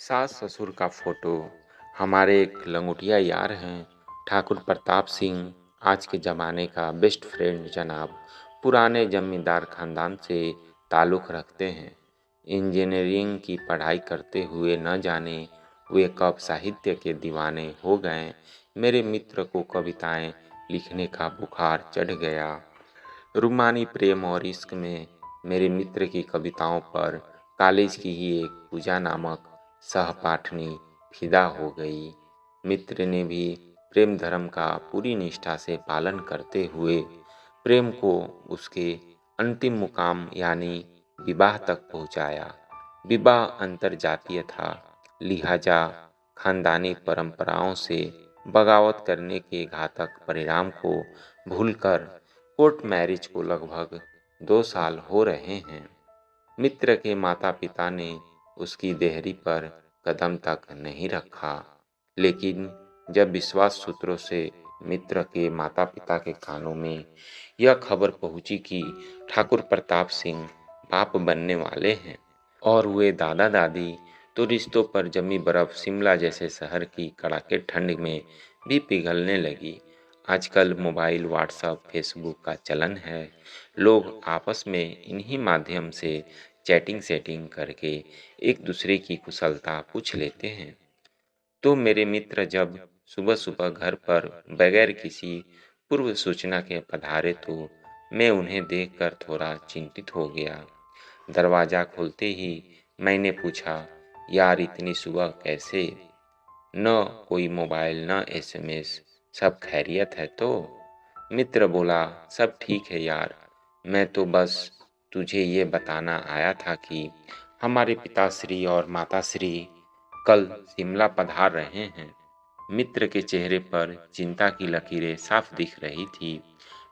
सास ससुर का फोटो। हमारे एक लंगोटिया यार हैं, ठाकुर प्रताप सिंह। आज के ज़माने का बेस्ट फ्रेंड जनाब। पुराने जमींदार खानदान से ताल्लुक़ रखते हैं। इंजीनियरिंग की पढ़ाई करते हुए न जाने वे कब साहित्य के दीवाने हो गए। मेरे मित्र को कविताएं लिखने का बुखार चढ़ गया। रूमानी प्रेम और इश्क में मेरे मित्र की कविताओं पर कॉलेज की ही एक पूजा नामक सहपाठनी फिदा हो गई। मित्र ने भी प्रेम धर्म का पूरी निष्ठा से पालन करते हुए प्रेम को उसके अंतिम मुकाम यानी विवाह तक पहुंचाया। विवाह अंतरजातीय था, लिहाजा खानदानी परंपराओं से बगावत करने के घातक परिणाम को भूलकर कोर्ट मैरिज को लगभग 2 साल हो रहे हैं। मित्र के माता पिता ने उसकी देहरी पर कदम तक नहीं रखा, लेकिन जब विश्वास सूत्रों से मित्र के माता पिता के कानों में यह खबर पहुंची कि ठाकुर प्रताप सिंह बाप बनने वाले हैं और वे दादा दादी, तो रिश्तों पर जमी बर्फ शिमला जैसे शहर की कड़ाके ठंड में भी पिघलने लगी। आजकल मोबाइल, व्हाट्सएप, फेसबुक का चलन है। लोग आपस में इन्हीं माध्यम से चैटिंग सेटिंग करके एक दूसरे की कुशलता पूछ लेते हैं। तो मेरे मित्र जब सुबह सुबह घर पर बगैर किसी पूर्व सूचना के पधारे तो मैं उन्हें देखकर थोड़ा चिंतित हो गया। दरवाज़ा खोलते ही मैंने पूछा, यार इतनी सुबह कैसे? न कोई मोबाइल न एसएमएस, सब खैरियत है तो? मित्र बोला, सब ठीक है यार, मैं तो बस तुझे ये बताना आया था कि हमारे पिताश्री और माताश्री कल शिमला पधार रहे हैं। मित्र के चेहरे पर चिंता की लकीरें साफ दिख रही थी।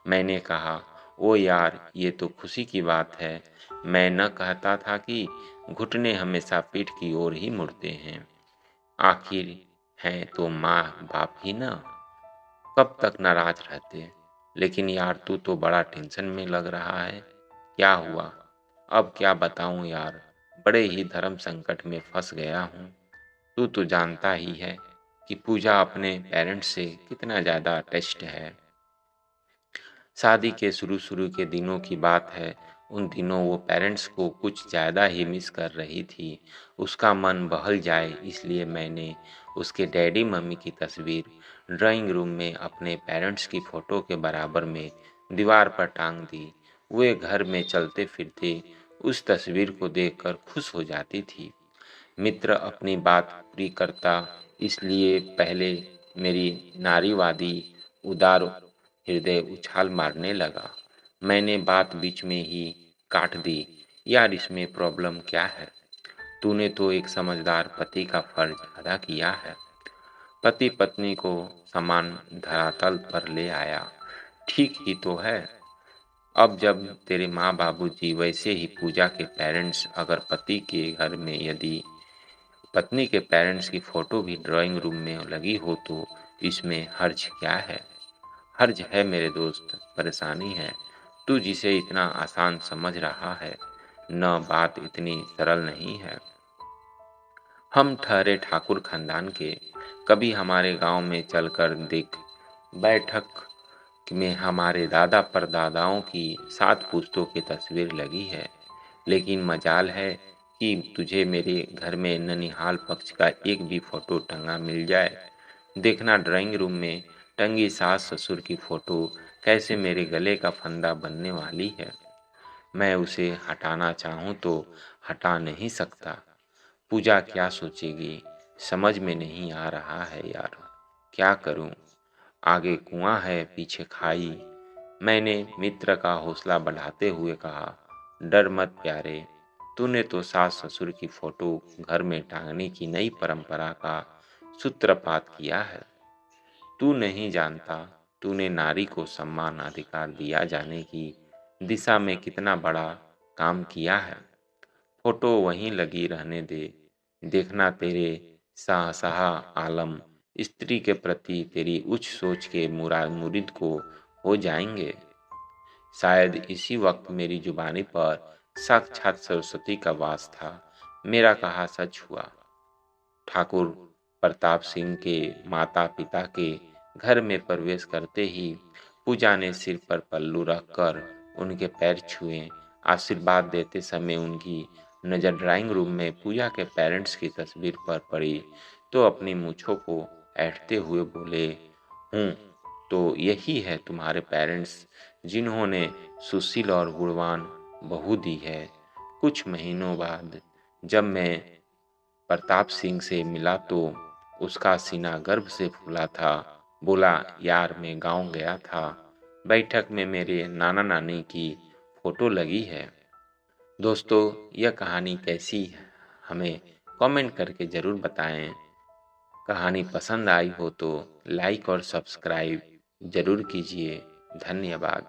मैंने कहा, ओ यार ये तो खुशी की बात है। मैं न कहता था कि घुटने हमेशा पीठ की ओर ही मुड़ते हैं। आखिर हैं तो माँ बाप ही ना, कब तक नाराज रहते। लेकिन यार तू तो बड़ा टेंशन में लग रहा है, क्या हुआ? अब क्या बताऊं यार, बड़े ही धर्म संकट में फंस गया हूँ। तू तो जानता ही है कि पूजा अपने पेरेंट्स से कितना ज़्यादा अटैच्ड है। शादी के शुरू शुरू के दिनों की बात है। उन दिनों वो पेरेंट्स को कुछ ज़्यादा ही मिस कर रही थी। उसका मन बहल जाए इसलिए मैंने उसके डैडी मम्मी की तस्वीर ड्राइंग रूम में अपने पेरेंट्स की फ़ोटो के बराबर में दीवार पर टांग दी। वे घर में चलते फिरते उस तस्वीर को देखकर खुश हो जाती थी। मित्र अपनी बात पूरी करता इसलिए पहले मेरी नारीवादी उदार हृदय उछाल मारने लगा। मैंने बात बीच में ही काट दी, यार इसमें प्रॉब्लम क्या है? तूने तो एक समझदार पति का फर्ज अदा किया है। पति पत्नी को समान धरातल पर ले आया, ठीक ही तो है। अब जब तेरे माँ बाबूजी वैसे ही पूजा के पेरेंट्स अगर पति के घर में यदि पत्नी के पेरेंट्स की फोटो भी ड्राइंग रूम में लगी हो तो इसमें हर्ज क्या है? हर्ज है मेरे दोस्त, परेशानी है। तू जिसे इतना आसान समझ रहा है, न बात इतनी सरल नहीं है। हम ठहरे ठाकुर खानदान के, कभी हमारे गांव में चलकर देख। बैठक में हमारे दादा परदादाओं की 7 पुश्तों की तस्वीर लगी है। लेकिन मजाल है कि तुझे मेरे घर में ननिहाल पक्ष का एक भी फोटो टंगा मिल जाए। देखना ड्राइंग रूम में टंगी सास ससुर की फोटो कैसे मेरे गले का फंदा बनने वाली है। मैं उसे हटाना चाहूँ तो हटा नहीं सकता। पूजा क्या सोचेगी, समझ में नहीं आ रहा है यार, क्या करूँ? आगे कुआं है पीछे खाई। मैंने मित्र का हौसला बढ़ाते हुए कहा, डर मत प्यारे, तूने तो सास ससुर की फोटो घर में टांगने की नई परंपरा का सूत्रपात किया है। तू नहीं जानता तूने नारी को सम्मान अधिकार दिया जाने की दिशा में कितना बड़ा काम किया है। फोटो वहीं लगी रहने दे। देखना तेरे शाहशाह आलम स्त्री के प्रति तेरी उच्च सोच के मुरीद को हो जाएंगे। शायद इसी वक्त मेरी जुबानी पर साक्षात सरस्वती का वास था। मेरा कहा सच हुआ। ठाकुर प्रताप सिंह के माता पिता के घर में प्रवेश करते ही पूजा ने सिर पर पल्लू रखकर उनके पैर छुए। आशीर्वाद देते समय उनकी नज़र ड्राइंग रूम में पूजा के पेरेंट्स की तस्वीर पर पड़ी तो अपनी मूंछों को ऐंठते हुए बोले, हूँ तो यही है तुम्हारे पेरेंट्स जिन्होंने सुशील और गुणवान बहू दी है। कुछ महीनों बाद जब मैं प्रताप सिंह से मिला तो उसका सीना गर्व से फूला था। बोला, यार मैं गांव गया था, बैठक में मेरे नाना नानी की फोटो लगी है। दोस्तों, यह कहानी कैसी है हमें कमेंट करके ज़रूर बताएं। कहानी पसंद आई हो तो लाइक और सब्सक्राइब ज़रूर कीजिए। धन्यवाद।